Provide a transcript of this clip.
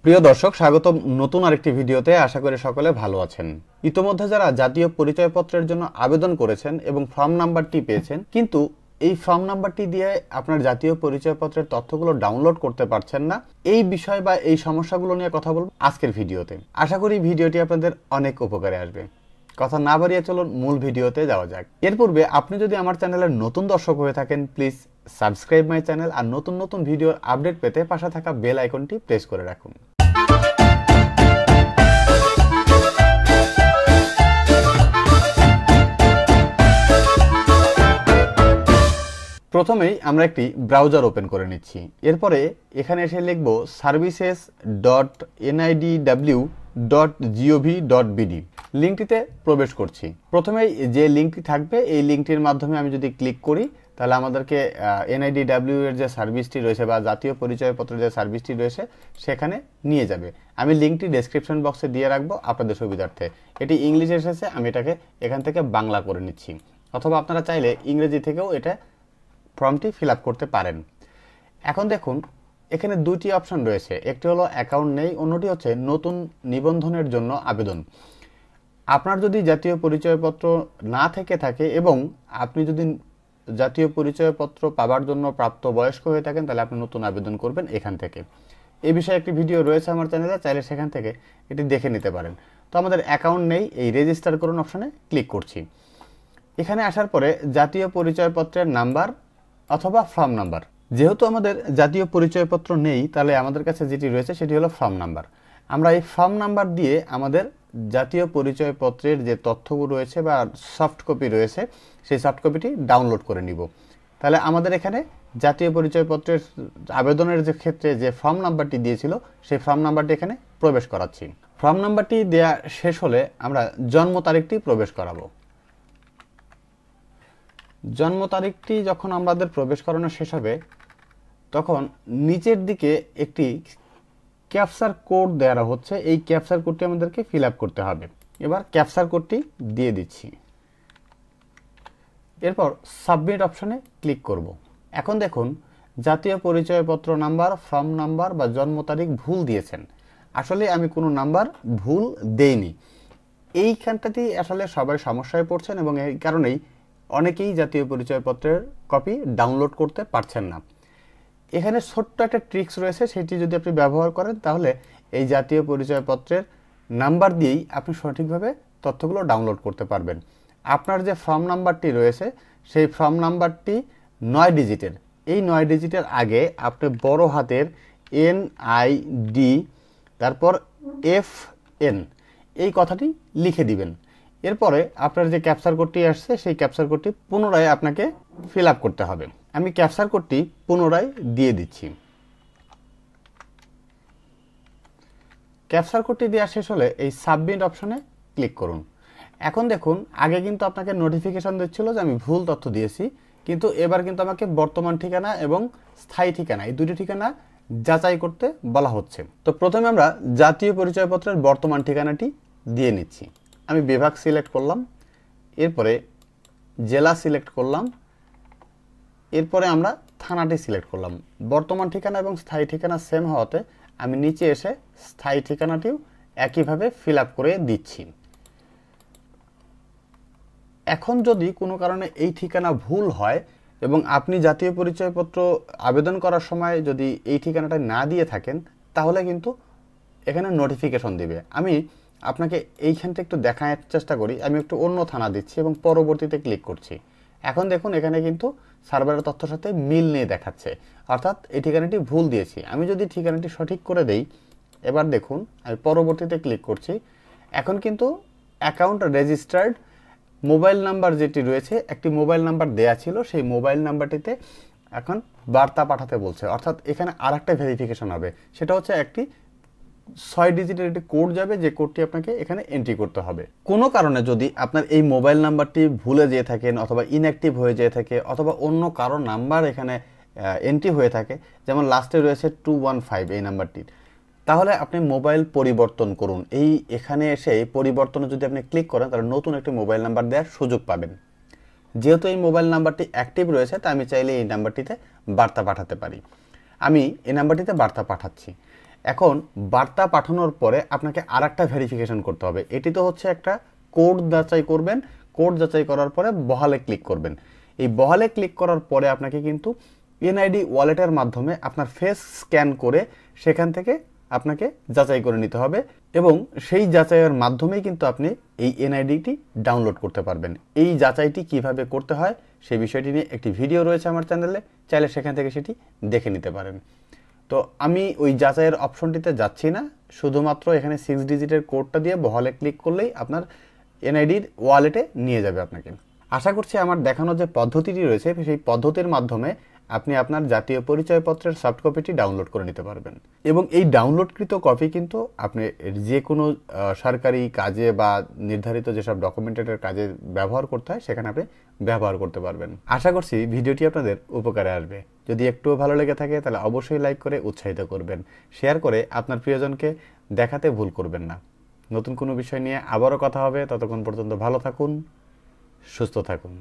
প্রিয় দর্শক, স্বাগতম নতুন আরেকটি ভিডিওতে। আশা করি সকলে ভালো আছেন। ইতোমধ্যে যারা জাতীয় পরিচয়পত্রের জন্য আবেদন করেছেন এবং ফর্ম নাম্বারটি পেয়েছেন, কিন্তু এই ফর্ম নাম্বারটি দিয়ে আপনার জাতীয় পরিচয়পত্রের তথ্যগুলো ডাউনলোড করতে পারছেন না, এই বিষয় বা এই সমস্যাগুলো নিয়ে কথা বলবো আজকের ভিডিওতে। আশা করি ভিডিওটি আপনাদের অনেক উপকারে আসবে। কথা না বাড়িয়ে চলুন মূল ভিডিওতে যাওয়া যাক। এর পূর্বে আপনি যদি আমার চ্যানেলের নতুন দর্শক হয়ে থাকেন, প্লিজ সাবস্ক্রাইব মাই চ্যানেল আর নতুন নতুন ভিডিওর আপডেট পেতে পাশে থাকা বেল আইকনটি প্রেস করে রাখুন। প্রথমেই আমরা একটি ব্রাউজার ওপেন করে নিচ্ছি। এরপরে এখানে এসে লিখব services.nidw.gov.bd। লিঙ্কটিতে প্রবেশ করছি। প্রথমেই যে লিঙ্কটি থাকবে এই লিঙ্কটির মাধ্যমে আমি যদি ক্লিক করি তাহলে আমাদেরকে NIDW এর যে সার্ভিসটি রয়েছে বা জাতীয় পরিচয়পত্রের যে সার্ভিসটি রয়েছে সেখানে নিয়ে যাবে। আমি লিঙ্কটি ডেসক্রিপশন বক্সে দিয়ে রাখবো আপনাদের সুবিধার্থে। এটি ইংলিশে এসেছে, আমি এটাকে এখান থেকে বাংলা করে নিচ্ছি, অথবা আপনারা চাইলে ইংরেজি থেকেও এটা ফর্মটি ফিল আপ করতে পারেন। এখন দেখুন এখানে দুইটি অপশন রয়েছে, একটি হলো অ্যাকাউন্ট নেই, অন্যটি হচ্ছে নতুন নিবন্ধনের জন্য আবেদন। আপনার যদি জাতীয় পরিচয়পত্র না থেকে থাকে এবং আপনি যদি জাতীয় পরিচয়পত্র পাওয়ার জন্য প্রাপ্তবয়স্ক হয়ে থাকেন তাহলে আপনি নতুন আবেদন করবেন এখান থেকে। এই বিষয়ে একটি ভিডিও রয়েছে আমার চ্যানেলে, চাইলে সেখান থেকে এটি দেখে নিতে পারেন। তো আমাদের অ্যাকাউন্ট নেই, এই রেজিস্টার করুন অপশনে ক্লিক করছি। এখানে আসার পরে জাতীয় পরিচয়পত্রের নাম্বার অথবা ফর্ম নাম্বার, যেহেতু আমাদের জাতীয় পরিচয়পত্র নেই তাহলে আমাদের কাছে যেটি রয়েছে সেটি হলো ফর্ম নাম্বার। আমরা এই ফর্ম নাম্বার দিয়ে আমাদের জাতীয় পরিচয়পত্রের যে তথ্যগুলো রয়েছে বা সফট কপি রয়েছে সেই সফট কপিটি ডাউনলোড করে নিব। তাহলে আমাদের এখানে জাতীয় পরিচয়পত্রের আবেদনের যে ক্ষেত্রে যে ফর্ম নাম্বারটি দিয়েছিল সেই ফর্ম নাম্বারটি এখানে প্রবেশ করাচ্ছি। ফর্ম নাম্বারটি দেওয়া শেষ হলে আমরা জন্ম তারিখটি প্রবেশ করাবো। জন্ম তারিখটি যখন আমাদের প্রবেশ করানো শেষ হবে তখন নিচের দিকে একটি ক্যাপচার কোড দেওয়া হচ্ছে, এই ক্যাপচার কোডটি আমাদেরকে ফিল আপ করতে হবে। এবার ক্যাপচার কোডটি দিয়ে দিচ্ছি, এরপর সাবমিট অপশনে ক্লিক করব। এখন দেখুন জাতীয় পরিচয়পত্র নাম্বার, ফর্ম নাম্বার বা জন্ম তারিখ ভুল দিয়েছেন। আসলে আমি কোনো নাম্বার ভুল দেইনি। এইখানটাতেই আসলে সবাই সমস্যায় পড়ছেন এবং এই কারণেই অনেকেই জাতীয় পরিচয়পত্রের কপি ডাউনলোড করতে পারছেন না। এখানে ছোট্ট একটা ট্রিক্স রয়েছে, সেটি যদি আপনি ব্যবহার করেন তাহলে এই জাতীয় পরিচয়পত্রের নাম্বার দিয়েই আপনি সঠিকভাবে তথ্যগুলো ডাউনলোড করতে পারবেন। আপনার যে ফর্ম নাম্বারটি রয়েছে সেই ফর্ম নাম্বারটি 9 ডিজিটের। এই 9 ডিজিটের আগে আপনি বড় হাতের NID তারপর FN এই কথাটি লিখে দিবেন। এরপরে আপনার যে ক্যাপচার কোডটি আসছে সেই ক্যাপচার কোডটি পুনরায় আপনাকে ফিল আপ করতে হবে। আমি ক্যাপচার কোডটি পুনরায় দিয়ে দিচ্ছি। ক্যাপচার কোডটি দেওয়া শেষ হলে এই সাবমিট অপশনে ক্লিক করুন। এখন দেখুন আগে কিন্তু আপনাকে নোটিফিকেশন দিচ্ছিল যে আমি ভুল তথ্য দিয়েছি, কিন্তু এবার কিন্তু আমাকে বর্তমান ঠিকানা এবং স্থায়ী ঠিকানা এই দুটি ঠিকানা যাচাই করতে বলা হচ্ছে। তো প্রথমে আমরা জাতীয় পরিচয়পত্রের বর্তমান ঠিকানাটি দিয়ে নিচ্ছি। আমি বিভাগ সিলেক্ট করলাম, এরপরে জেলা সিলেক্ট করলাম, এরপরে আমরা থানাটি সিলেক্ট করলাম। বর্তমান ঠিকানা এবং স্থায়ী ঠিকানা সেম হওয়াতে আমি নিচে এসে স্থায়ী ঠিকানাটিও একইভাবে ফিল আপ করে দিচ্ছি। এখন যদি কোনো কারণে এই ঠিকানা ভুল হয় এবং আপনি জাতীয় পরিচয়পত্র আবেদন করার সময় যদি এই ঠিকানাটা না দিয়ে থাকেন তাহলে কিন্তু এখানে নোটিফিকেশন দিবে। আমি আপনাকে এইখানটা একটু দেখার চেষ্টা করি। আমি একটু অন্য থানা দিচ্ছি এবং পরবর্তীতে ক্লিক করছি। এখন দেখুন এখানে কিন্তু সার্ভারের তথ্যের সাথে মিল নিয়ে দেখাচ্ছে, অর্থাৎ এই ঠিকানাটি ভুল দিয়েছি। আমি যদি ঠিকানাটি সঠিক করে দেই, এবার দেখুন আমি পরবর্তীতে ক্লিক করছি। এখন কিন্তু অ্যাকাউন্ট রেজিস্টার্ড মোবাইল নাম্বার যেটি রয়েছে, একটি মোবাইল নাম্বার দেয়া ছিল, সেই মোবাইল নাম্বারটিতে এখন বার্তা পাঠাতে বলছে, অর্থাৎ এখানে আরেকটা ভেরিফিকেশন হবে। সেটা হচ্ছে একটি 6 ডিজিটের একটি কোড যাবে, যে কোডটি আপনাকে এখানে এন্ট্রি করতে হবে। কোনো কারণে যদি আপনার এই মোবাইল নাম্বারটি ভুলে যেয়ে থাকেন অথবা ইনঅ্যাক্টিভ হয়ে যেয়ে থাকে অথবা অন্য কারো নাম্বার এখানে এন্ট্রি হয়ে থাকে, যেমন লাস্টে রয়েছে 215 এই নাম্বারটির, তাহলে আপনি মোবাইল পরিবর্তন করুন। এখানে এসে এই পরিবর্তনে যদি আপনি ক্লিক করেন তাহলে নতুন একটি মোবাইল নাম্বার দেওয়ার সুযোগ পাবেন। যেহেতু এই মোবাইল নাম্বারটি অ্যাক্টিভ রয়েছে তাই আমি চাইলে এই নাম্বারটিতে বার্তা পাঠাতে পারি। আমি এই নাম্বারটিতে বার্তা পাঠাচ্ছি। এখন বার্তা পাঠানোর পরে আপনাকে আরেকটা ভেরিফিকেশন করতে হবে। এটি তো হচ্ছে একটা কোড যাচাই করবেন, কোড যাচাই করার পরে বহালে ক্লিক করবেন। এই বহালে ক্লিক করার পরে আপনাকে কিন্তু এনআইডি ওয়ালেটের মাধ্যমে আপনার ফেস স্ক্যান করে সেখান থেকে আপনাকে যাচাই করে নিতে হবে এবং সেই যাচাইয়ের মাধ্যমেই কিন্তু আপনি এই এনআইডিটি ডাউনলোড করতে পারবেন। এই যাচাইটি কিভাবে করতে হয় সেই বিষয়টি নিয়ে একটি ভিডিও রয়েছে আমার চ্যানেলে, চাইলে সেখান থেকে সেটি দেখে নিতে পারেন। তো আমি ওই যাচাইয়ের অপশনটিতে যাচ্ছি না, শুধুমাত্র এখানে 6 ডিজিটের কোডটা দিয়ে বহালে ক্লিক করলেই আপনার এনআইডির ওয়ালেটে নিয়ে যাবে আপনাকে। আশা করছি আমার দেখানো যে পদ্ধতিটি রয়েছে সেই পদ্ধতির মাধ্যমে আপনি আপনার জাতীয় পরিচয়পত্রের সফট কপিটি ডাউনলোড করে নিতে পারবেন এবং এই ডাউনলোডকৃত কপি কিন্তু আপনি যে কোনো সরকারি কাজে বা নির্ধারিত যেসব ডকুমেন্টের কাজে ব্যবহার করতে হয় সেখানে আপনি ব্যবহার করতে পারবেন। আশা করছি ভিডিওটি আপনাদের উপকারে আসবে। যদি একটুও ভালো লেগে থাকে তাহলে অবশ্যই লাইক করে উৎসাহিত করবেন, শেয়ার করে আপনার প্রিয়জনকে দেখাতে ভুল করবেন না। নতুন কোনো বিষয় নিয়ে আবারও কথা হবে, ততক্ষণ পর্যন্ত ভালো থাকুন, সুস্থ থাকুন।